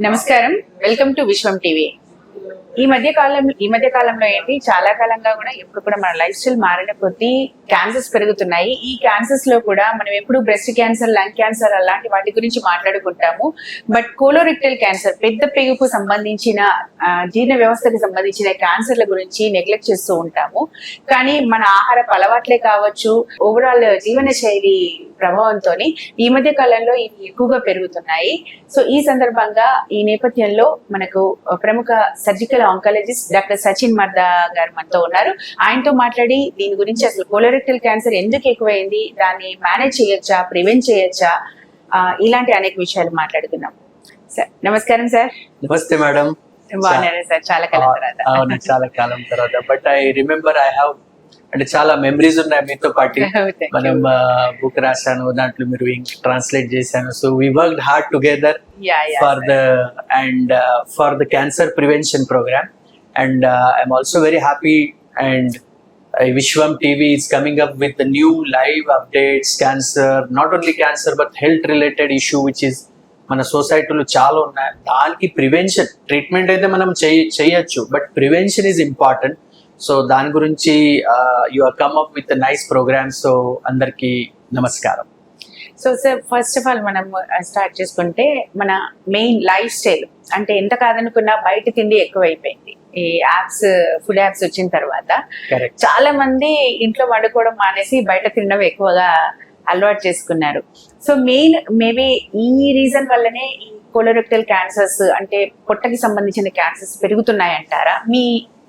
నమస్కారం, welcome to Vishwam TV. ఈ మధ్య కాలంలో ఏంటి, చాలా కాలంగా కూడా ఎప్పుడు కూడా మన లైఫ్ స్టైల్ మారిన కొద్దీ క్యాన్సర్స్ పెరుగుతున్నాయి. ఈ క్యాన్సర్స్ లో కూడా మనం ఎప్పుడు బ్రెస్ట్ క్యాన్సర్, లంగ్ క్యాన్సర్ అలాంటి వాటి గురించి మాట్లాడుకుంటాము. బట్ కోలోరెక్టల్ క్యాన్సర్, పెద్ద పెగుకు సంబంధించిన జీర్ణ వ్యవస్థకు సంబంధించిన క్యాన్సర్ల గురించి నెగ్లెక్ట్ చేస్తూ ఉంటాము. కానీ మన ఆహారపు అలవాట్లే కావచ్చు, ఓవరాల్ జీవన శైలి ప్రభావంతో ఈ మధ్య కాలంలో ఇవి ఎక్కువగా పెరుగుతున్నాయి. సో ఈ సందర్భంగా ఈ నేపథ్యంలో మనకు ప్రముఖ సర్జికల్ ఆంకాలజిస్ట్ డాక్టర్ సచిన్ మర్దా గారు మనతో ఉన్నారు. ఆయనతో మాట్లాడి దీని గురించి, అసలు కోలోరెక్టల్ క్యాన్సర్ ఎందుకు ఎక్కువైంది, దాన్ని మేనేజ్ చేయొచ్చా, ప్రివెంట్ చేయొచ్చా, ఇలాంటి అనేక విషయాలు మాట్లాడుతున్నాం. సార్ నమస్కారం. సార్ నమస్తే మేడం. బాగున్నారా సార్? చాలా కాలం తర్వాత. అవును, చాలా కాలం తర్వాత. But I remember, I have అంటే చాలా మెమరీస్ ఉన్నాయి మీతో పాటు. మనం బుక్ రాశాను, దాంట్లో మీరు ట్రాన్స్లేట్ చేశాను. So we worked hard together for the cancer prevention programme. And I'm also very happy. And Vishwam TV is coming up with the new live updates, cancer, not only cancer but health related issue which is మన సొసైటీలో చాలా ఉన్నాయి. దానికి prevention, treatment అయితే మనం చేయొచ్చు, but prevention is important. So దాని గురించి you are come up with nice programme. So అందరికీ నమస్కారం. So sir, first of all మనం స్టార్ట్ చేసుకుంటే, మన మెయిన్ లైఫ్ స్టైల్ అంటే ఎంత కాదనుకున్నా బయట తిండి ఎక్కువైపోయింది. ఈ యాప్స్, ఫుడ్ యాప్స్ వచ్చిన తర్వాత చాలా మంది ఇంట్లో వండుకోవడం మానేసి బయట తినడం ఎక్కువగా అలవాటు చేసుకున్నారు. సో మెయిన్ మేబీ ఈ రీజన్ వల్లనే ఈ కోలోరెక్టల్ క్యాన్సర్స్, అంటే పొట్టకి సంబంధించిన క్యాన్సర్స్ పెరుగుతున్నాయి అంటారా? మీ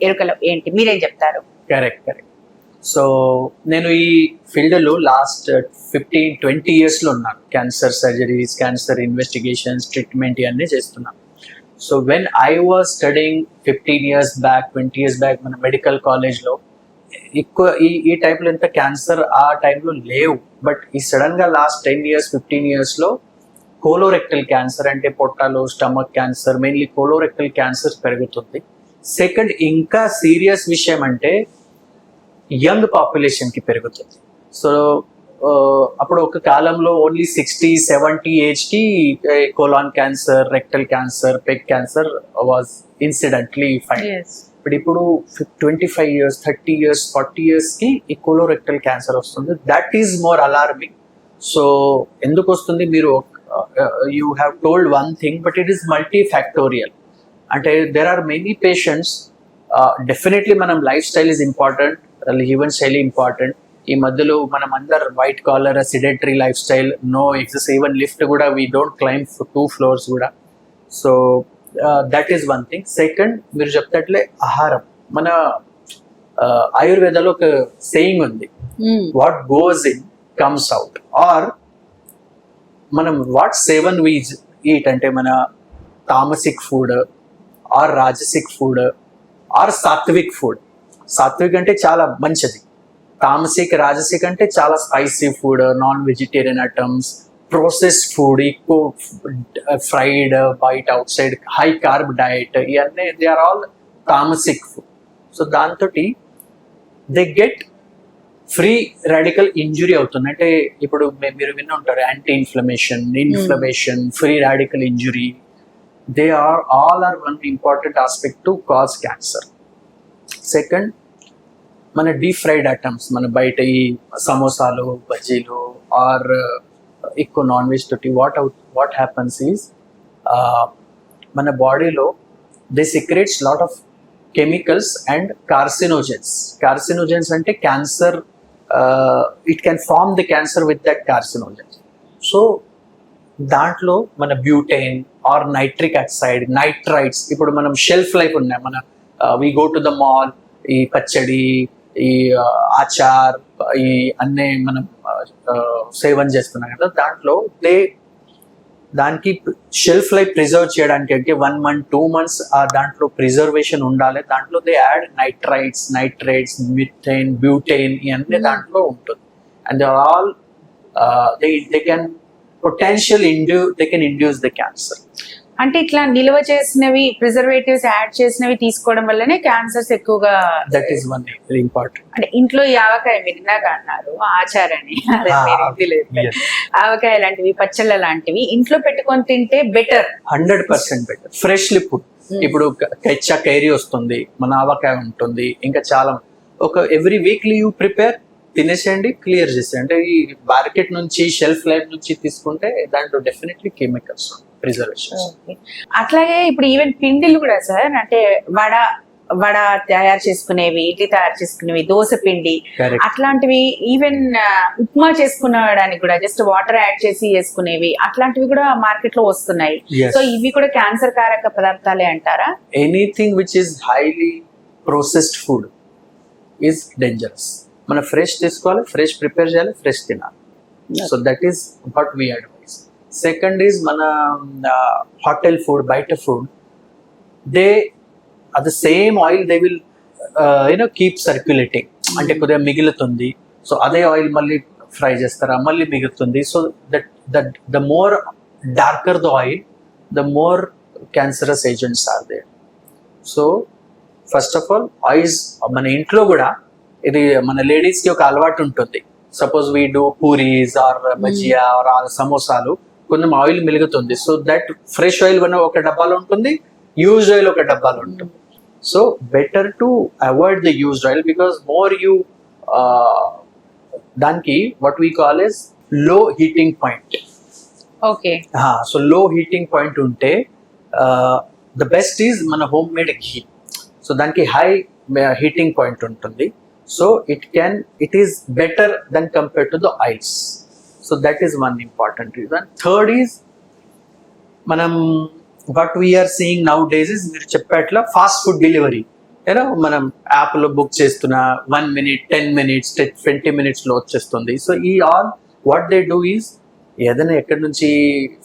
ఎరుకలో ఏంటి, మీరేం చెప్తారు? కరెక్ట్. సో నేను ఈ ఫీల్డ్లో లాస్ట్ 15-20 ఇయర్స్లో ఉన్నాను. Cancer surgeries, cancer investigations, treatment ఇవన్నీ చేస్తున్నాను. So when I was studying 15 years back, 20 years back, మన మెడికల్ కాలేజ్లో ఎక్కువ ఈ టైప్లో ఎంత క్యాన్సర్ ఆ టైంలో లేవు. బట్ ఈ సడన్గా లాస్ట్ 10 years, 15 yearsలో కోలోరెక్టల్ క్యాన్సర్, అంటే పొట్టలో stomach cancer, mainly colorectal cancer పెరుగుతుంది. సెకండ్, ఇంకా సీరియస్ విషయం అంటే యంగ్ పాపులేషన్కి పెరుగుతుంది. సో అప్పుడు ఒక కాలంలో ఓన్లీ 60-70 ఏజ్కి కోలాన్ క్యాన్సర్, రెక్టల్ క్యాన్సర్, పెగ్ cancer was incidentally fine. But ఇప్పుడు 25 years, 30 years, 40 yearsకి ఈ కోలోరెక్టల్ క్యాన్సర్ వస్తుంది. That is more alarming. So ఎందుకు వస్తుంది? మీరు you have told one thing, but it is multi factorial. అంటే there are many patients. Definitely మనం లైఫ్ స్టైల్ ఈజ్ ఇంపార్టెంట్, జీవన శైలి ఇంపార్టెంట్. ఈ మధ్యలో మనం అందరు white collar, sedentary life style, no exercise, even lift కూడా వీ డోంట్ క్లైంబ్ 2 floors కూడా. So that is one thing. Second, మీరు చెప్తట్లే ఆహారం. మన ఆయుర్వేదాలో ఒక సేయింగ్ ఉంది, what goes in comes out. Or మనం వాట్ సేవన్ వీ ఈట్, అంటే మన తామసిక్ ఫుడ్ ఆర్ రాజసిక్ ఫుడ్ ఆర్ సాత్విక్ ఫుడ్. సాత్విక్ అంటే చాలా మంచిది, తామసిక్, రాజసిక్ అంటే చాలా spicy food, non vegetarian items, processed food, ఎక్కువ ఫ్రైడ్, బయట outside, high carb diet, ఇవన్నీ they are all tamasic food. So దాంతో they get free radical injury అవుతుంది. అంటే ఇప్పుడు మీరు విన్న ఉంటారు, anti inflammation, free radical injury. They are all are one important aspect to cause cancer. Second, మన deep fried items, మన బయట ఈ సమోసాలు, బజ్జీలు ఆర్ ఎక్కువ నాన్ వెజ్ తోటి వాట్ హ్యాపన్స్ ఈజ్ మన బాడీలో they secretes lot of chemicals and carcinogens అంటే cancer, it can form the cancer with that carcinogens. So దాంట్లో మన butyne are nitric oxide, nitrites, ఇప్పుడు మనం షెల్ఫ్ లైఫ్ ఉన్నాయి. మన we go to the mall, ఈ పచ్చడి, ఈ ఆచార్, ఈ అన్నీ మనం సేవన్ చేస్తున్నాం కదా, దాంట్లో దానికి షెల్ఫ్ లైఫ్ ప్రిజర్వ్ చేయడానికి, అంటే 1 month, 2 months దాంట్లో ప్రిజర్వేషన్ ఉండాలి. దాంట్లో they add nitrates, methane, butane, ఇవన్నీ దాంట్లో ఉంటుంది. And they are all they can potential they can induce the cancer. అంటే ఇట్లా నిల్వ చేసినవి ప్రిజర్వేటివ్స్ యాడ్ చేసినవి తీసుకోవడం వల్లనే క్యాన్సర్స్ ఎక్కువగా. That is one important. అంటే ఇంట్లో ఈ ఆవకాయ మీరు ఇందాక అన్నారు ఆచారని, అదే మీరు ఇది లేదు. ఆవకాయ లాంటివి పచ్చళ్ళ లాంటివి ఇంట్లో పెట్టుకొని తింటే బెటర్. 100% బెటర్. Freshly food. ఇప్పుడు కచ్చా కైరీ వస్తుంది, మన ఆవకాయ ఉంటుంది, ఇంకా చాలా ఒక ఎవ్రీ వీక్లీ యూ ప్రిపేర్, తినేసేయండి, క్లియర్ చేసేయండి. అంటే ఈ మార్కెట్ నుంచి షెల్ఫ్ లైఫ్ నుంచి తీసుకుంటే దాంట్లో డెఫినెట్లీ కెమికల్స్, ప్రిజర్వేషన్స్. అట్లాగే ఇప్పుడు ఈవెన్ పిండిలు కూడా సార్, అంటే వడ తయారు చేసుకునేవి, ఇడ్లీ తయారు చేసుకునేవి, దోశ పిండి అట్లాంటివి, ఈవెన్ ఉప్మా చేసుకునేడానికి కూడా జస్ట్ వాటర్ యాడ్ చేసి చేసుకునేవి అట్లాంటివి కూడా మార్కెట్ లో వస్తున్నాయి. సో ఇవి కూడా క్యాన్సర్ కారక పదార్థాలే అంటారా? Anything which is highly processed food is dangerous. మనం ఫ్రెష్ తీసుకోవాలి, ఫ్రెష్ ప్రిపేర్ చేయాలి, ఫ్రెష్ తినాలి. So that is what we advise. Second is మన హోటల్ ఫుడ్, బయట food, they are the same oil they will keep circulating. అంటే కొద్దిగా మిగులుతుంది, so అదే ఆయిల్ మళ్ళీ ఫ్రై చేస్తారా, మళ్ళీ మిగులుతుంది. So that the more darker the oil, the more cancerous agents are there. So first of all oils మన ఇంట్లో కూడా ఇది మన లేడీస్ కి ఒక అలవాటు ఉంటుంది. Suppose we do puris or bhajia or సమోసాలు, కొంచెం ఆయిల్ మిలుగుతుంది. సో దట్ ఫ్రెష్ ఆయిల్ ఒక డబ్బాలో ఉంటుంది, యూజ్ ఆయిల్ ఒక డబ్బాలో ఉంటుంది. So better to avoid the used oil, because more you దానికి what we call is low heating point. Okay. So low heating point ఉంటే ద బెస్ట్ ఈజ్ మన home made ghee. So దానికి హై హీటింగ్ పాయింట్ ఉంటుంది. So it is better than compared to the oils. So that is one important reason. Third is manam what we are seeing nowadays is meer cheppatla fast food delivery. Manam app lo book chestuna 1 minute, 10 minutes, 20 minutes lo vachestundi. So all what they do is ఏదైనా ఎక్కడి నుంచి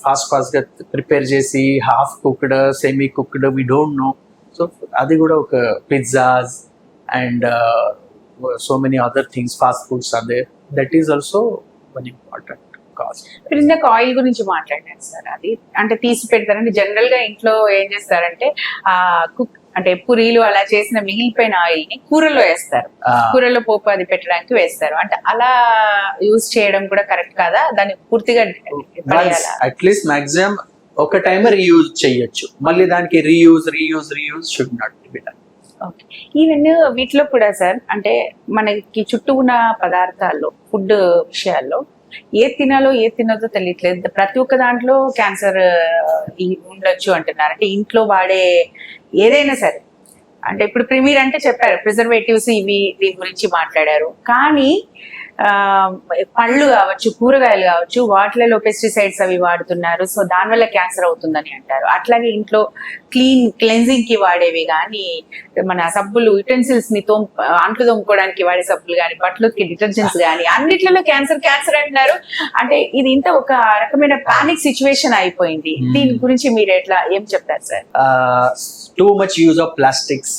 fast గా prepare చేసి half cooked, semi cooked, we don't know. సో అది కూడా ఒక pizzas and so many other things, fast foods are there. That is also one important cause. మీరు ఇందాక ఆయిల్ గురించి మాట్లాడారు సార్, అది అంటే తీసి పెడతారంటే జనరల్ గా ఇంట్లో ఏం చేస్తారంటే అంటే పూరీలు అలా చేసిన మిగిలిపోయిన ఆయిల్ ని కూరలో వేస్తారు, కూరలో పోపు అది పెట్టడానికి వేస్తారు. అంటే అలా యూజ్ చేయడం కూడా కరెక్ట్ కాదా? దాన్ని పూర్తిగా అట్లీస్ట్ మాక్సిమం ఒక టైం రీయూజ్ చేయొచ్చు, మళ్ళీ దానికి reuse should not be done. Okay. Even వీటిలో కూడా సార్, అంటే మనకి చుట్టూ ఉన్న పదార్థాల్లో, ఫుడ్ విషయాల్లో ఏది తినాలో ఏది తినదో తెలియట్లేదు. ప్రతి ఒక్క దాంట్లో క్యాన్సర్ ఉండొచ్చు అంటున్నారు. అంటే ఇంట్లో వాడే ఏదైనా సరే, అంటే ఇప్పుడు ప్రిమీర్ అంటే చెప్పారు, ప్రిజర్వేటివ్స్ ఇవి దీని గురించి మాట్లాడారు. కానీ పళ్ళు కావచ్చు, కూరగాయలు కావచ్చు, వాటిలలో పెస్టిసైడ్స్ అవి వాడుతున్నారు. సో దానివల్ల క్యాన్సర్ అవుతుందని అంటారు. అట్లాగే ఇంట్లో క్లెన్జింగ్ కి వాడేవి కానీ, మన సబ్బులు, యుటెన్సిల్స్ ని అంట్లు తోముకోవడానికి వాడే సబ్బులు కానీ, బట్టలకి డిటర్జెంట్స్ కానీ, అన్నిట్లలో క్యాన్సర్ అంటున్నారు. అంటే ఇది ఇంత ఒక రకమైన పానిక్ సిచ్యువేషన్ అయిపోయింది. దీని గురించి మీరు ఏం చెప్తారు sir? Too much use of plastics,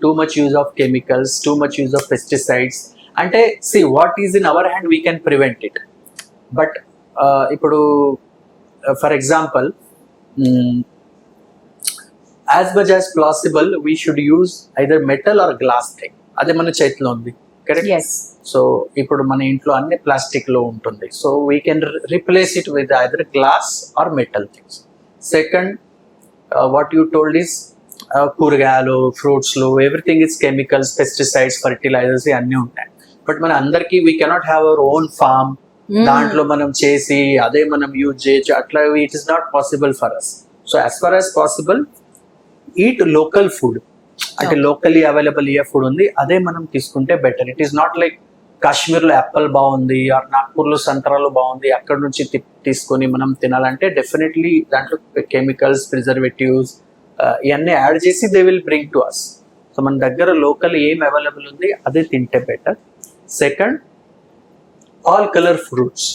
too much use of chemicals, too much use of pesticides. అంటే see what is in our hand, we can prevent it. But ఇప్పుడు for example as much as possible we should use either metal or glass thing. అదే మన చేతిలో ఉంది, correct? So ఇప్పుడు మన ఇంట్లో అన్ని ప్లాస్టిక్ లో ఉంటుంది. So we can replace it with either glass or metal things. Second, what you told is కూరగాయలు, ఫ్రూట్స్లో everything is chemicals, pesticides, fertilizers అన్నీ ఉంటాయి. బట్ మన అందరికి we cannot have our own farm, దాంట్లో మనం చేసి అదే మనం యూజ్ చేయొచ్చు, అట్లా it is not possible for us. So as far as possible eat local food. అంటే లోకల్లీ అవైలబుల్ ఏ ఫుడ్ ఉంది అదే మనం తీసుకుంటే better. It is not like కాశ్మీర్లో యాపిల్ బాగుంది ఆర్ నాగ్పూర్లో సంతరాలు బాగుంది, అక్కడ నుంచి తీసుకొని మనం తినాలంటే డెఫినెట్లీ దాంట్లో కెమికల్స్, ప్రిజర్వేటివ్స్ ఇవన్నీ యాడ్ చేసి they will bring to us. So మన దగ్గర లోకల్ ఏం అవైలబుల్ ఉంది అదే తింటే better. Second, all colour fruits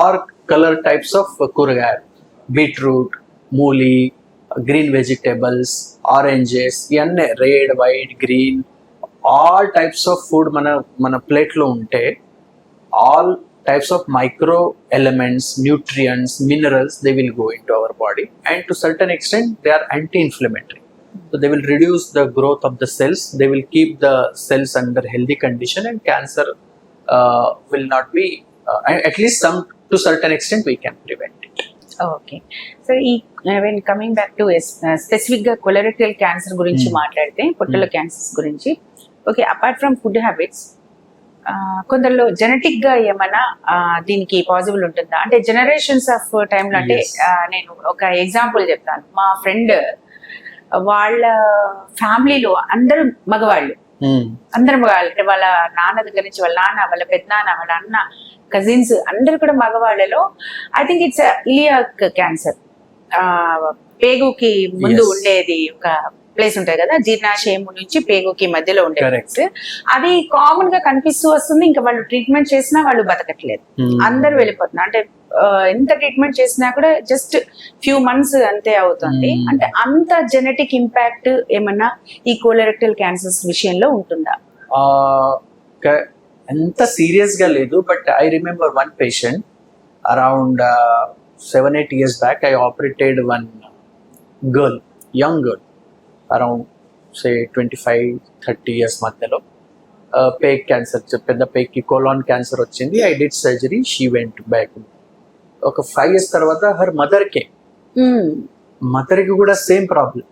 or colour types of కూరగాయలు, బీట్రూట్, మూలి, గ్రీన్ వెజిటేబుల్స్, ఆరెంజెస్, ఇవన్నీ red, white, green, all types of food మన ప్లేట్లో ఉంటే all types of micro elements, nutrients, minerals, they will go into our body, and to certain extent they are anti-inflammatory. So they will reduce the growth of the cells, they will keep the cells under healthy condition, and cancer will not be, at least some to certain extent we can prevent it. Okay. So ఈ when coming back to specific గా colorectal cancer గురించి మాట్లాడితే, పొట్టలో cancers గురించి, okay, apart from food habits కొందరిలో genetic గా ఏమైనా దీనికి పాసిబుల్ ఉంటుందా? అంటే జనరేషన్స్ ఆఫ్ టైంలో, అంటే Yes. నేను ఒక ఎగ్జాంపుల్ చెప్తాను. మా ఫ్రెండ్ వాళ్ళ ఫ్యామిలీలో అందరూ మగవాళ్ళు, అందరు మగవాళ్ళు, అంటే వాళ్ళ నాన్న దగ్గర నుంచి వాళ్ళ నాన్న, వాళ్ళ పెద్దనాన్న, వాళ్ళ అన్న, కజిన్స్ అందరు కూడా మగవాళ్ళలో I think it's iliac cancer. పేగుకి ముందు Yes. ఉండేది ఒక ప్లేస్ ఉంటుంది కదా, జీర్ణాశయం నుంచి పేగుకి మధ్యలో ఉండే Correct. place. అది కామన్ గా కనిపిస్తూ వస్తుంది. ఇంకా వాళ్ళు ట్రీట్మెంట్ చేసినా వాళ్ళు బతకట్లేదు, అందరు వెళ్ళిపోతున్నారు. అంటే ఎంత ట్రీట్మెంట్ చేసినా కూడా జస్ట్ ఫ్యూ మంత్స్ అంతే అవుతుంది. అంటే అంత జెనెటిక్ ఇంపాక్ట్ ఏమన్నా ఈ కోలరెక్టల్ క్యాన్సర్స్ విషయంలో ఉంటుందా? ఎంత సీరియస్ గా లేదు, but I remember one patient around 7-8 years back. I operated one girl, young girl, around say 25-30 years మధ్యలో. పేగ్ క్యాన్సర్, పెద్ద పేగ్కి కోలాన్ క్యాన్సర్ వచ్చింది. I did surgery, she went back. ఒక 5 years తర్వాత హర్ మదర్కి కూడా సేమ్ ప్రాబ్లం,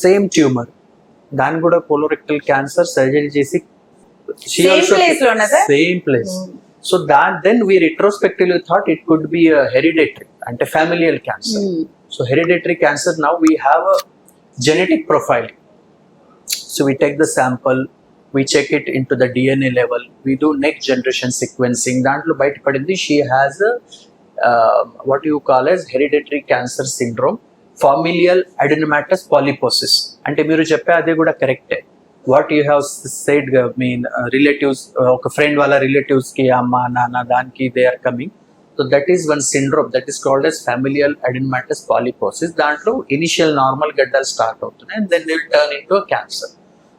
సేమ్ ట్యూమర్, దాని కూడా colorectal cancer, surgery చేసి same place. So then we retrospectively thought it could be a hereditary, అంటే familial cancer. So hereditary cancer, now we have a genetic profile. So we take the sample, we check it into the DNA level, we do next generation sequencing. దాంట్లో బయటపడింది she has a what you call as hereditary cancer syndrome, familial adenomatous polyposis. అంటే మీరు చెప్పే అదే కూడా కరెక్టే. What you have said, mean relatives, ఒక friend వాళ్ళ రిలేటివ్స్ కి అమ్మ నాన్న దానికి they are coming. So that is one syndrome that is called as familial adenomatous polyposis. దాంట్లో ఇనిషియల్ నార్మల్ గడ్డలు స్టార్ట్ అవుతున్నాయి and then will turn in to cancer.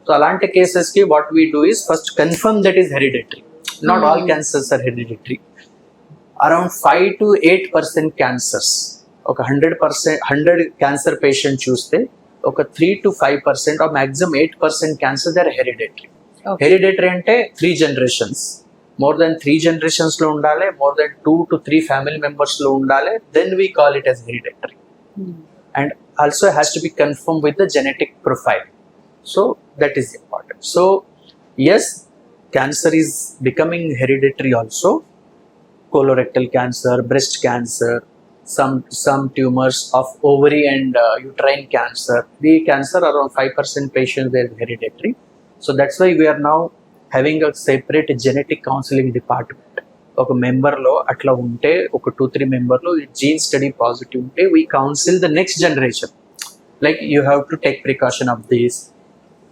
So అలాంటి కేసెస్ కి what we do is first confirm that is hereditary. Not all cancers are hereditary. Around 5 to 8% cancers, ఒక 100 cancer patient చూస్తే ఒక 3 to 5% or maximum 8% cancer they are hereditary. Hereditary అంటే 3 generations, more than 3 generations లో ఉండాలి, more than 2 to 3 family members లో ఉండాలి, then we call it as hereditary. And also has to be confirmed with the genetic profile. So that is important. So yes, cancer is becoming hereditary also. Colorectal cancer, breast cancer, some tumors of ovary and uterine cancer. The cancer around 5% patients they are hereditary. So that's why we are now having a separate genetic counseling department. ఒక మెంబర్లో అట్లా ఉంటే, ఒక 2-3 మెంబర్లో gene study positive ఉంటే, we counsel the next generation. Like you have to take precaution of this,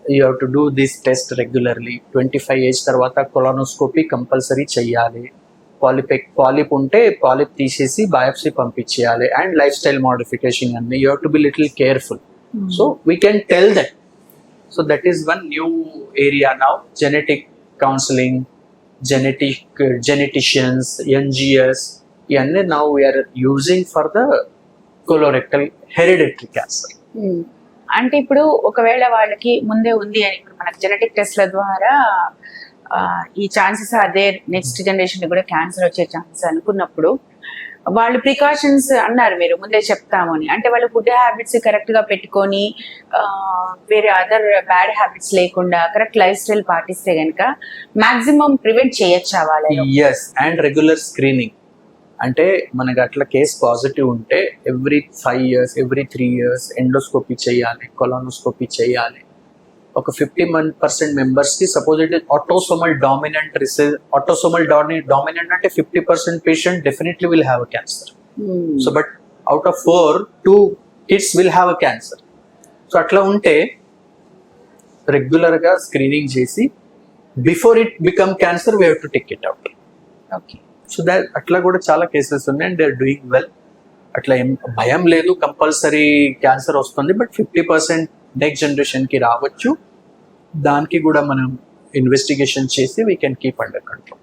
you have to do this test regularly. 25 age తర్వాత colonoscopy compulsory చెయ్యాలి. Polyp ఉంటే polyp తీసేసి బయాప్సీ పంపించేయాలి. అండ్ లైఫ్ స్టైల్ మోడిఫికేషన్ అన్ని you have to be little careful. So we can tell that. So that is one new area now, genetic counselling, geneticians, NGS, ఇవన్నీ now we are using for the colorectal hereditary cancer. అంటే ఇప్పుడు ఒకవేళ వాళ్ళకి ముందే ఉంది అని, ఇప్పుడు మనకు జెనెటిక్ టెస్ట్ల ద్వారా ఈ ఛాన్సెస్ అదే నెక్స్ట్ జనరేషన్ కూడా క్యాన్సర్ వచ్చే ఛాన్సెస్ అనుకున్నప్పుడు, వాళ్ళు ప్రికాషన్స్ అన్నారు మీరు ముందే చెప్తాము అని, అంటే వాళ్ళు ఫుడ్ హ్యాబిట్స్ కరెక్ట్ గా పెట్టుకొని వేరే అదర్ బ్యాడ్ హ్యాబిట్స్ లేకుండా కరెక్ట్ లైఫ్ స్టైల్ పాటిస్తే కనుక మాక్సిమం ప్రివెంట్ చేయొచ్చా వాళ్ళని? Yes, and regular screening. అంటే మనకి అట్లా కేస్ పాజిటివ్ ఉంటే every 5 years, every 3 years endoscopy చేయాలి, కొలానోస్కోపీ చేయాలి. ఒక 50% మెంబర్స్ కి suppose it is autosomal dominant అంటే 50% patient definitely will have a cancer. So but out of 4, 2 kids విల్ హ్యావ్ అ క్యాన్సర్. సో అట్లా ఉంటే రెగ్యులర్ గా స్క్రీనింగ్ చేసి before it become cancer we have to take it out. Okay. So that అట్లా కూడా చాలా కేసెస్ ఉన్నాయి and they are doing well. అట్లా ఏం భయం లేదు, కంపల్సరీ క్యాన్సర్ వస్తుంది, బట్ 50% నెక్స్ట్ జనరేషన్ కి రావచ్చు. దానికి కూడా మనం ఇన్వెస్టిగేషన్ చేసి we can keep under control.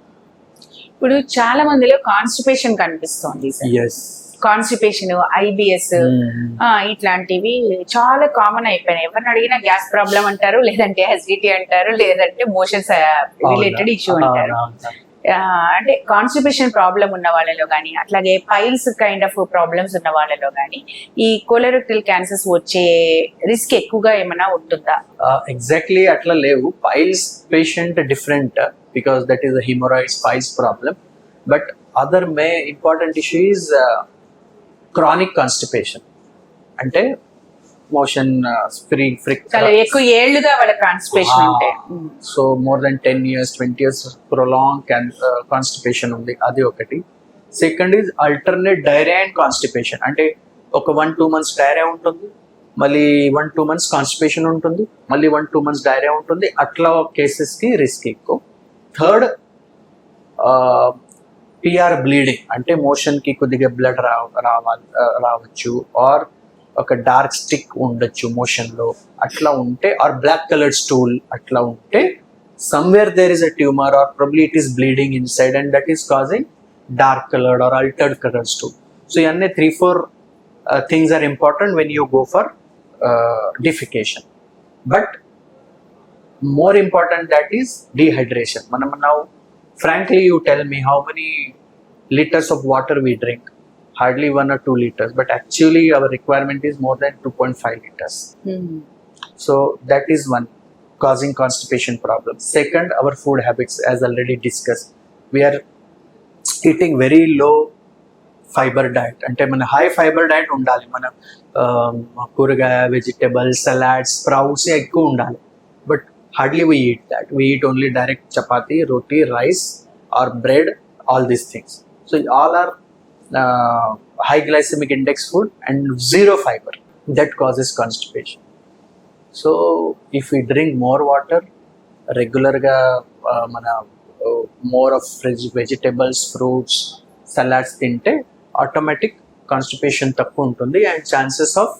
ఇప్పుడు చాలా మందిలో కాన్స్టిపేషన్ కనిపిస్తోంది. ఎస్. కాన్స్టిపేషన్, ఐబిఎస్ ఇట్లాంటివి చాలా కామన్ అయిపోయినాయి. ఎవరిని అడిగినా గ్యాస్ ప్రాబ్లం అంటారు, లేదంటే అసిడిటీ అంటారు, లేదంటే మోషన్స్ రిలేటెడ్ ఇష్యూ అంటారు. అంటే కాన్స్టిపేషన్ ప్రాబ్లం ఉన్న వాళ్ళలో కానీ, అట్లాగే పైల్స్ కైండ్ ఆఫ్ ప్రాబ్లమ్స్ ఉన్న వాళ్ళలో కానీ ఈ కోలోరెక్టల్ క్యాన్సర్స్ వచ్చే రిస్క్ ఎక్కువగా ఏమైనా ఉంటుందా? ఎగ్జాక్ట్లీ అట్లా లేవు. Piles patient different because that is haemorrhoids piles problem. But other important issue is chronic constipation, అంటే మోషన్ చాలా ఎక్కువ ఏళ్లుగా వాళ్ళ కాన్స్టిపేషన్ ఉంటే. So more than 10 years 20 years prolong constipation ఉంది, అది ఒకటి. Second is alternate diarrhoea and constipation, అంటే ఒక 1-2 months డైరియా ఉంటుంది, మళ్ళీ 1-2 months కాన్స్టిపేషన్ ఉంటుంది, మళ్ళీ 1-2 months డైరియా ఉంటుంది. అట్లా కేసెస్కి రిస్క్ ఎక్కువ. థర్డ్ పిఆర్ బ్లీడింగ్, అంటే మోషన్కి కొద్దిగా బ్లడ్ రావచ్చు, ఆర్ ఒక డార్క్ స్టిక్ ఉండొచ్చు మోషన్లో, అట్లా ఉంటే, ఆర్ బ్లాక్ కలర్డ్ స్టూల్ అట్లా ఉంటే, somewhere there is a tumour or probably it is bleeding inside and that is causing dark coloured or altered coloured stool. So ఇవన్నీ 3-4 things are important when you go for defecation. But more important that is dehydration. Manam now, frankly, you tell me how many liters of water we drink. Hardly 1 or 2 liters, but actually our requirement is more than 2.5 liters. So that is one causing constipation problem. Second, our food habits, as already discussed. We are eating very low fibre diet, అంటే మన high fibre diet ఉండాలి. మన కూరగాయ, vegetables, salads, sprouts ఎక్కువ ఉండాలి. But hardly we eat that. We eat only direct chapati, roti, rice or bread, all these things. So all are high glycemic index food and zero fiber, that causes constipation. So if we drink more water, regular ga mana more of vegetables, fruits, salads tinte, automatic constipation takku untundi and chances of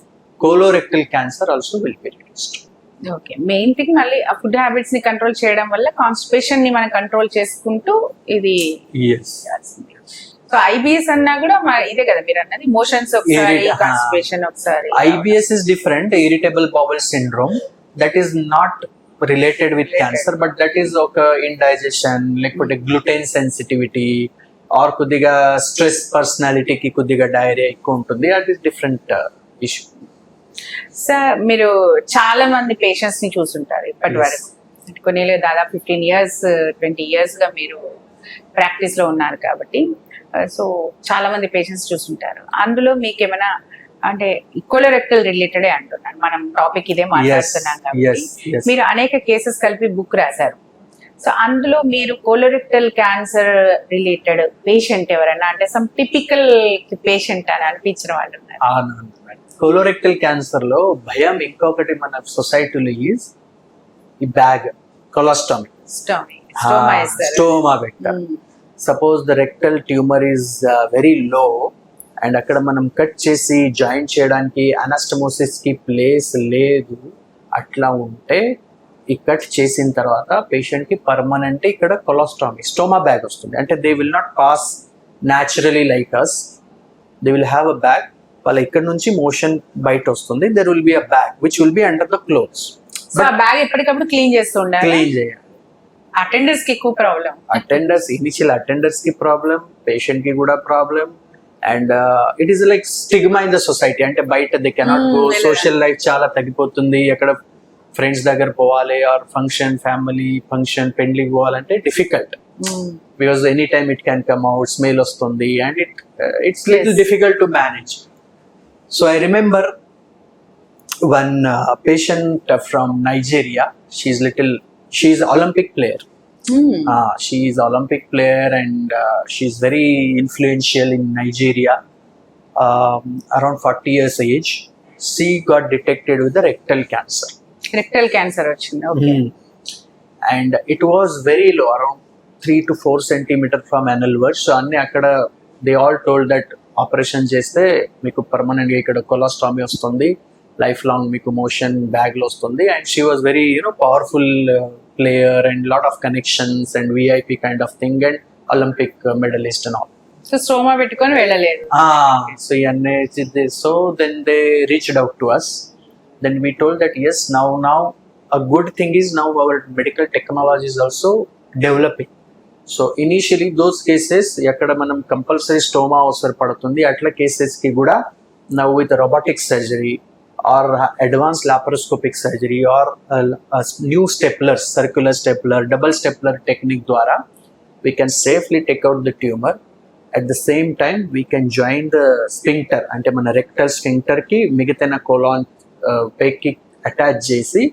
colorectal cancer also will be reduced. Okay, main thing మళ్ళీ ఆ food habits ని control చేయడం వల్ల constipation ని మనం control చేసుకుంటూ ఇది. Yes. So IBS అన్నా కూడా ఇదే కదా మీరు అన్నది, మోషన్స్ ఒకసారి, కాన్స్టిపేషన్ ఒకసారి. IBS is different, irritable bowel syndrome. That is not related with cancer, but that is ఒక indigestion, లేకపోతే gluten sensitivity, or కొద్దిగా స్ట్రెస్ పర్సనాలిటీకి కొద్దిగా డైరియా ఎక్కువ ఉంటుంది. అది డిఫరెంట్ ఇష్యూ. సార్, మీరు చాలా మంది పేషెంట్స్ ని చూసుంటారు ఇప్పటి వరకు. కొన్ని దాదాపు 15 years 20 years గా మీరు ప్రాక్టీస్ లో ఉన్నారు కాబట్టి, సో చాలా మంది పేషెంట్స్ చూసుంటారు. అందులో మీకు ఏమైనా, అంటే కోలోరెక్టల్ రిలేటెడే అంటున్నాను, మనం టాపిక్ ఇదే మాట్లాడుతున్నాం కాబట్టి మీరు అనేక కేసెస్ కలిపి బుక్ రాశారు. సో అందులో మీరు కోలోరెక్టల్ క్యాన్సర్ రిలేటెడ్ పేషెంట్ ఎవరైనా, అంటే సమ్ టిపికల్ పేషెంట్ అని అనిపించిన వాళ్ళు ఉన్నారు? కోలోరెక్టల్ క్యాన్సర్ లో భయం ఇంకొకటి మన సొసైటీలో ఈజ్ ఈ బ్యాగ్, కొలాస్టమీ, స్టోమా పెట్టారు. Suppose the rectal tumour is very low and అక్కడ మనం కట్ చేసి జాయింట్ చేయడానికి అనస్టమోసిస్ కి ప్లేస్ లేదు, అట్లా ఉంటే ఈ కట్ చేసిన తర్వాత పేషెంట్ కి పర్మనెంట్ ఇక్కడ కొలాస్టమీ, స్టోమా బ్యాగ్ వస్తుంది. అంటే they will not pass naturally like us, they will have a bag. వాళ్ళ ఇక్కడ నుంచి మోషన్ బయట వస్తుంది. There will be a bag which will be under the clothes. Bag ఎప్పటికప్పుడు క్లీన్ చేస్తూ ఉండాలి. క్లీన్ చేయాలి. అటెండర్స్ కి ఎక్కువ ప్రాబ్లం. ఇనిషియల్ అటెండర్స్ కి ప్రాబ్లం, పేషెంట్ కి కూడా problem. And it is like stigma in the society. అంటే బయట they cannot go, social life చాలా తగ్గిపోతుంది. ఎక్కడ ఫ్రెండ్స్ దగ్గర పోవాలి, ఆర్ ఫంక్షన్, ఫ్యామిలీ ఫంక్షన్, పెండ్లికి పోవాలంటే difficult. Because any time it can come out, smell వస్తుంది, and it's little difficult to manage. So I remember one patient from Nigeria. She's Olympic player. She is Olympic player and she's very influential in Nigeria. Around 40 years age, she got detected with the rectal cancer. Rectal cancer వచ్చింది. Okay. And it was very low, around 3 to 4 centimeter from anal verge. So అన్ని అక్కడ they all told that operation చేస్తే మీకు permanent గా ఇక్కడ colostomy వస్తుంది, life long మీకు motion bag లో వస్తుంది. And she was very powerful player and lot of connections and VIP kind of thing. And Olympic medalist and all. So stoma పెట్టుకొని వెళ్ళలేదు. So so then they reached out to us. Then we told that yes, now a good thing is now our medical technology is also developing. So initially those cases ekkada manam compulsory stoma avasar padutundi atla cases ki kuda now with robotic surgery or advanced laparoscopic surgery or a new staplers, circular stapler, double stapler technique dwara we can safely take out the tumor. At the same time we can join the sphincter ante mana rectal sphincter ki migitana colon peki attach chesi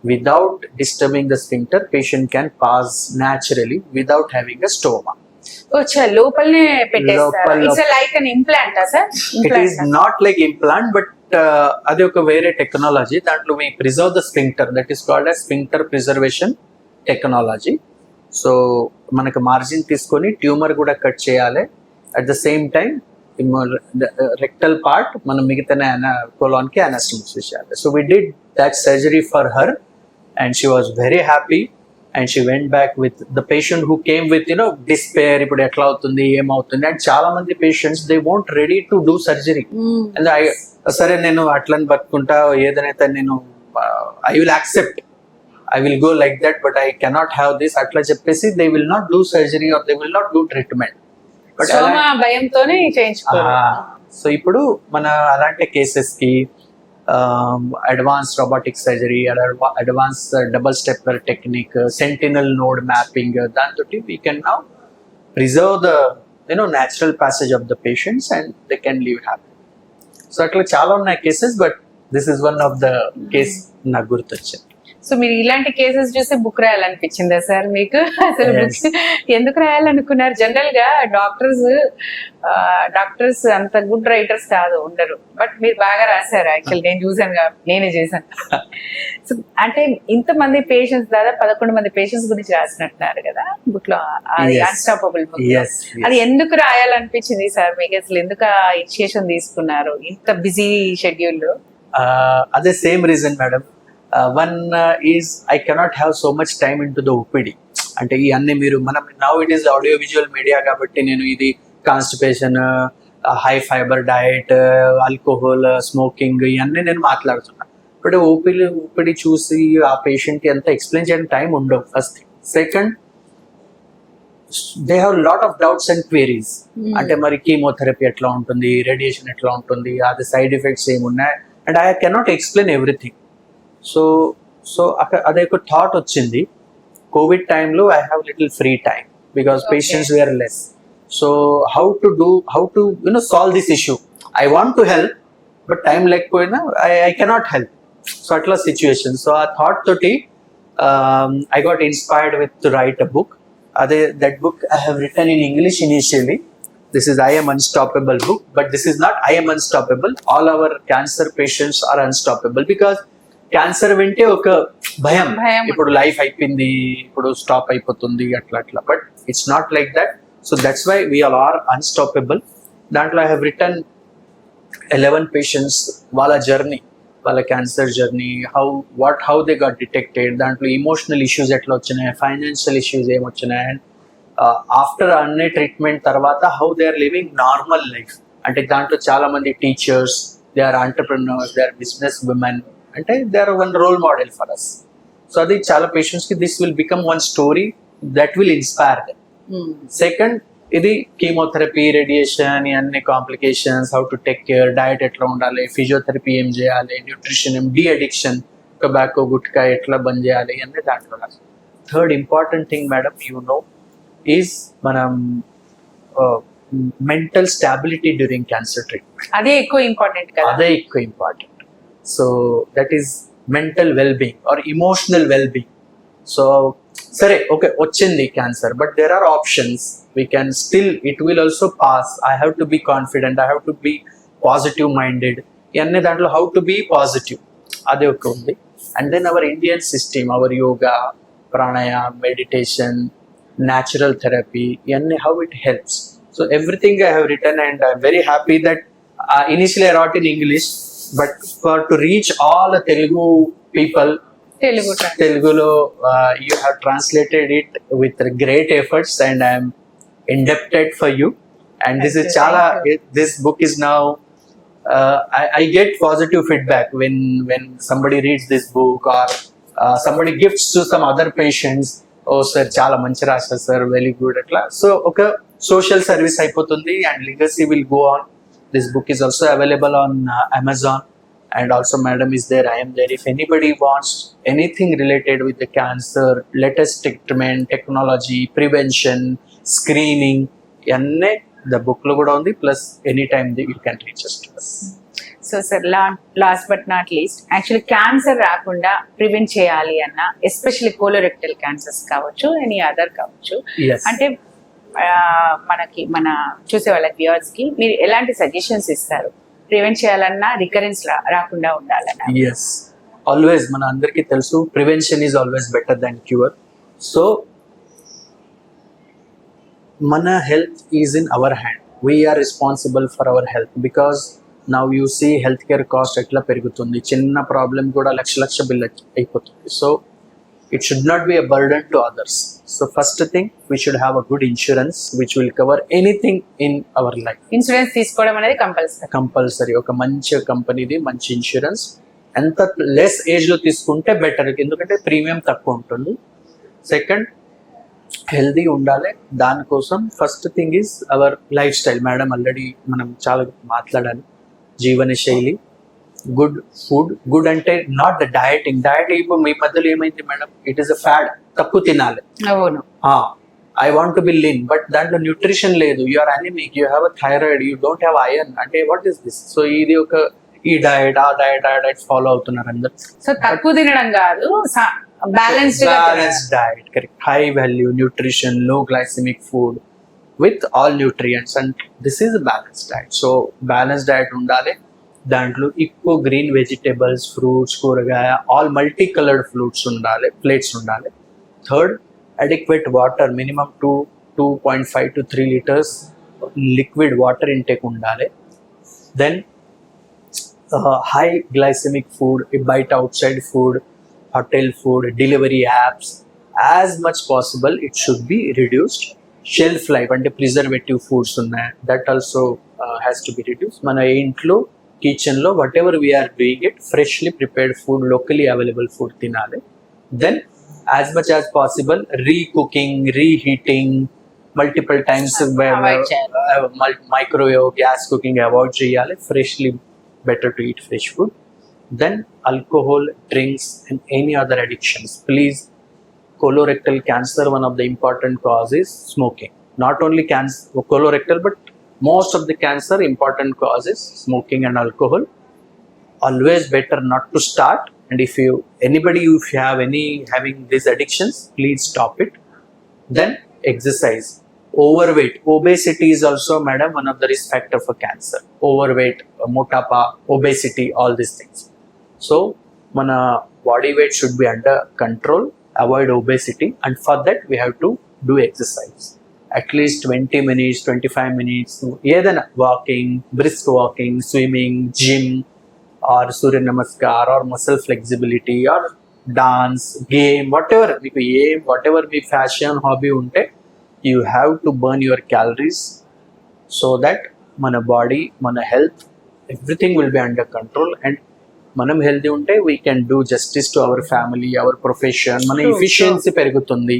without disturbing the sphincter patient can pass naturally without having a stoma. లోపలనే పెట్టేస్తారు. లోపల- it's like an ఇంప్లాంటా sir? It is not like implant but అది ఒక వేరే technology. దాంట్లో we preserve the sphincter, that is called as sphincter preservation technology. So మనకు margin తీసుకొని ట్యూమర్ కూడా కట్ చేయాలి. At the same time rectal part మనం మిగతా కోలాన్కి అనస్టమోసిస్ చేయాలి. So we did that surgery for her and she was very happy and she went back with the patient who came with despair, ఇప్పుడు ఎట్లా అవుతుంది ఏమవుతుంది. And చాలా మంది patients they won't ready to do surgery. And సరే నేను అట్లని బతుకుంటా ఏదైతే నేను I will accept, I will go like that but I cannot have this అట్లా చెప్పేసి they will not do surgery or they will not do treatment. But stoma భయంతోనే చేయించుకోవాలి. సో ఇప్పుడు మన అలాంటి కేసెస్ కి advance robotic surgery, advance double stapler technique, sentinel node mapping, దాంతో we can now preserve the natural passage of the patients and they can live happy. So అట్లా చాలా ఉన్నాయి cases but this is one of the case నాకు గుర్తొచ్చింది. So మీరు ఇలాంటి cases చూసి book రాయాలనిపించిందా sir మీకు? అసలు Yes. బుక్స్ ఎందుకు రాయాలనుకున్నారు? జనరల్ గా డాక్టర్స్ అంత గుడ్ రైటర్స్ కాదు, ఉండరు. బట్ మీరు బాగా రాశారు. యాక్చువల్ నేను చూసాను కాబట్టి నేనే చేశాను. సో అంటే ఇంతమంది పేషెంట్స్, దాదాపు 11 మంది పేషెంట్స్ గురించి రాసినట్టున్నారు కదా బుక్ లో, అది Yes. Unstoppable book. Yes, yes. అది ఎందుకు రాయాలనిపించింది సార్ మీకు? అసలు ఎందుకు ఇనిషియేషన్ తీసుకున్నారు ఇంత బిజీ షెడ్యూల్ లో? అదే same reason madam. One is I cannot have so much time in to the OPD. అంటే ఈ అన్ని మీరు మనం now it is audio visual media కాబట్టి నేను ఇది constipation, high fibre diet, alcohol, smoking ఇవన్నీ నేను మాట్లాడుతున్నాను. బట్ ఓపీడీ చూసి ఆ పేషెంట్కి ఎంత ఎక్స్ప్లెయిన్ చేయడానికి టైం ఉండవు. First second they have lot of doubts and queries. అంటే మరి కీమోథెరపీ ఎట్లా ఉంటుంది, రేడియేషన్ ఎట్లా ఉంటుంది, అది సైడ్ ఎఫెక్ట్స్ ఏమున్నాయి, and I cannot explain everything. So అదే ఒక థాట్ వచ్చింది. కోవిడ్ టైంలో I have little free time because patients wear less. So how to solve this issue. I want to help but time లేకపోయినా I cannot help. So అట్లా situation. So ఆ thought తోటి I got inspired with to write a book. అదే that book I have written in English initially. This is I Am Unstoppable book, but this is not I Am Unstoppable. All our cancer patients are unstoppable because cancer వింటే ఒక భయం, ఇప్పుడు life అయిపోయింది, ఇప్పుడు stop అయిపోతుంది అట్లా. But it's not like that. So that's why we are unstoppable. దాంట్లో I have return 11 patients వాళ్ళ జర్నీ, వాళ్ళ cancer journey, how they got detected, దాంట్లో ఇమోషనల్ ఇష్యూస్ ఎట్లా వచ్చినాయి, ఫైనాన్షియల్ ఇష్యూస్ ఏమొచ్చినాయి, అండ్ ఆఫ్టర్ అన్ని ట్రీట్మెంట్ తర్వాత how they are living normal life. అంటే దాంట్లో చాలా మంది teachers, they are entrepreneurs, they are business women, అంటే they are one role model for us. So అది చాలా పేషెంట్స్ కి this will become one story that will inspire them. Second, ఇది chemotherapy, radiation, అన్ని complications, how to take care, diet ఎట్లా ఉండాలి, physiotherapy ఏం చేయాలి, nutrition, de-addiction, tobacco gutka ఎట్లా బంద్ చేయాలి అన్నీ దాంట్లో. Third important thing madam is మనం mental stability during cancer treatment. అదే ఎక్కువ ఇంపార్టెంట్ కదా? అదే ఎక్కువ important. So that is mental wellbeing or emotional wellbeing. So సరే ఓకే వచ్చింది cancer but there are options, we can still, it will also pass. I have to be confident, I have to be positive minded. ఇవన్నీ దాంట్లో how to be positive అదే ఒక ఉంది. And then our Indian system, our yoga, pranayam, meditation, natural therapy, and how it helps. So everything I have written and I'm very happy that initially I wrote in English, but to reach all the Telugu people, Telugulo, you have translated it with great efforts and I'm indebted for you. And this is Thank you, chala, thank this book is now, I get positive feedback when somebody reads this book, or somebody gifts to some other patients. Oh sir, chala manchi rasa sir, very good atla. So okay, social service అయిపోతుంది, and legacy will go on. This book is also available on Amazon, and also madam is there, I am there. If anybody wants anything related with the cancer, latest treatment, technology, prevention, screening, ఇవన్నీ the book లో కూడా ఉంది. Plus any time you can reach us to us. So sir last but not least, actually cancer రాకుండా prevent చేయాలి అన్న, especially colorectal cancers కావచ్చు, any other కావచ్చు, Yes. అంటే మనకి మన చూసే వాళ్ళకి వ్యూవర్స్ కి మీరు ఎలాంటి సజెషన్స్ ఇస్తారు? ప్రివెంట్ చేయాలన్నా, రికరెన్స్ రాకుండా ఉండాలన్నా. ఎస్, ఆల్వేస్ మన అందరికీ తెలుసు, prevention is always better than cure. So మన health is in our hand. We are responsible for our health, because now you see health care cost ఎట్లా పెరుగుతుంది. చిన్న ప్రాబ్లం కూడా లక్ష బిల్ అయిపోతుంది. So it should not be a burden to others. So first thing, we should have a good insurance which will cover anything in our life. Insurance తీసుకోవడం అనేది compulsory. ఒక మంచి కంపెనీది మంచి ఇన్సూరెన్స్, ఎంత లెస్ ఏజ్ లో తీసుకుంటే బెటర్, ఎందుకంటే ప్రీమియం తక్కువ ఉంటుంది. సెకండ్, హెల్దీ ఉండాలి. దానికోసం first thing is our lifestyle. Madam already మనం చాలా మాట్లాడాలి, జీవన శైలి, గుడ్ ఫుడ్. గుడ్ అంటే నాట్ ద డయటింగ్. ఇప్పుడు మీ మధ్యలో ఏమైంది madam, it is a fad, తక్కువ తినాలి. అవును, I want to be lean, but దాంట్లో న్యూట్రిషన్ లేదు. You are anaemic, you have a thyroid, you don't have iron, అంటే వాట్ ఈస్ దిస్? సో ఇది ఒక ఈ డయట్ ఆ డయట్ ఫాలో అవుతున్నారు అందరు. సో తక్కువ తినడం కాదు, balanced diet, correct. High value nutrition, low glycaemic food with all nutrients, and this is balanced diet. So balanced diet ఉండాలి. దాంట్లో ఎక్కువ గ్రీన్ వెజిటేబుల్స్, ఫ్రూట్స్, కూరగాయ, ఆల్ మల్టీ కలర్డ్ ఫ్రూట్స్ ఉండాలి, ప్లేట్స్ ఉండాలి. Third, adequate water, minimum 2.5 to 3 liters liquid water intake ఉండాలి. Then high glycaemic food, బయట outside food, hotel food, delivery apps, as much possible it should be reduced. Shelf life అంటే preservative foods ఉన్నాయి, that also has to be reduce. మన ఇంట్లో కిచెన్లో whatever we are doing it, freshly prepared food, locally available food తినాలి. Then as much as possible recooking, reheating multiple times, microwave, gas cooking avoid చేయాలి. Freshly better to eat fresh food. Then alcohol, drinks and any other addictions. Please, colorectal cancer, one of the important cause is smoking. Not only cancer, colorectal, but most of the cancer important cause is smoking and alcohol. Always better not to start. And if you have having these addictions, please stop it. Then exercise. Overweight, obesity is also, madam, one of the risk factor for cancer. Overweight, motapa, obesity, all these things. So మన body weight should be under control, avoid obesity, and for that we have to do exercise at least 20 minutes, 25 minutes, ఏదైనా walking, brisk walking, swimming, gym, or Surya namaskar, or muscle flexibility, or dance, game, whatever మీ fashion hobby ఉంటే you have to burn your calories so that మన body, మన health, everything will be under control. And మనం healthy ఉంటే we can do justice to our family, our profession, మన efficiency పెరుగుతుంది.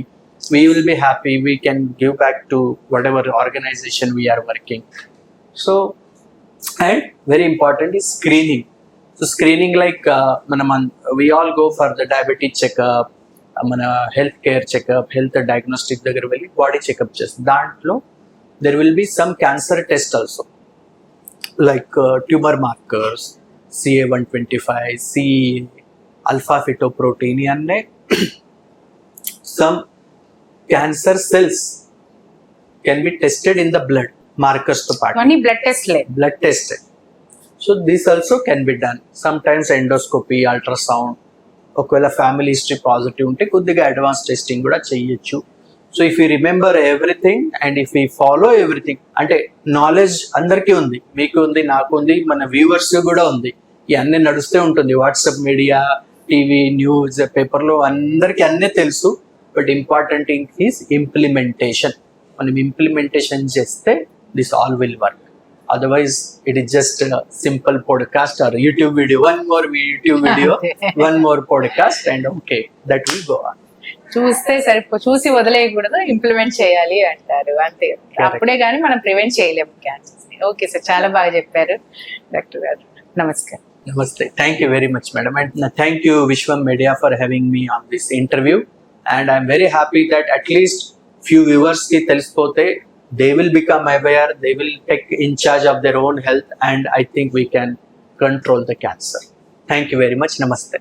We will be happy, we can give back to whatever organisation we are working. So and very important ఈ screening. So screening like we all go for the diabetic checkup, మన health care checkup, health diagnostic దగ్గర వెళ్ళి body checkup చేస్తాం. దాంట్లో there will be some cancer test also, like tumour markers, CA-125, CEA, alpha fetoprotein, and some cancer cells can be tested in the blood, markers to part. Only blood test. So this also can be done. Sometimes endoscopy, ultrasound, ఒకవేళ family history positive ఉంటే కొద్దిగా advance testing కూడా చేయొచ్చు. So if you remember everything and if you follow everything, అంటే knowledge అందరికీ ఉంది, మీకు ఉంది, నాకు ఉంది, మన వ్యూవర్స్ కూడా ఉంది. ఇవన్నీ నడుస్తూ ఉంటుంది, వాట్సాప్, మీడియా, టీవీ, న్యూస్, పేపర్లో అందరికీ అన్నీ తెలుసు. But important thing is implementation. మనం ఇంప్లిమెంటేషన్ చేస్తే this all will work. Otherwise it is just simple podcast or YouTube video, one more YouTube video, one more podcast and okay that will go on. చూస్తే చూసి వదిలేయకూడదు, implement చేయాలి అంటారు అంతే. అప్పుడే కానీ మనం ప్రివెంట్ చేయలేము క్యాన్సర్స్ ని. ఓకే సార్, చాలా బాగా చెప్పారు డాక్టర్ గారు. నమస్కారం. Namaste. Thank you very much, madam. And thank you, Vishwam Media, for having me on this interview. And I'm very happy that at least few viewers ki telispote, they will become aware, they will take in charge of their own health, and I think we can control the cancer. Thank you very much. Namaste.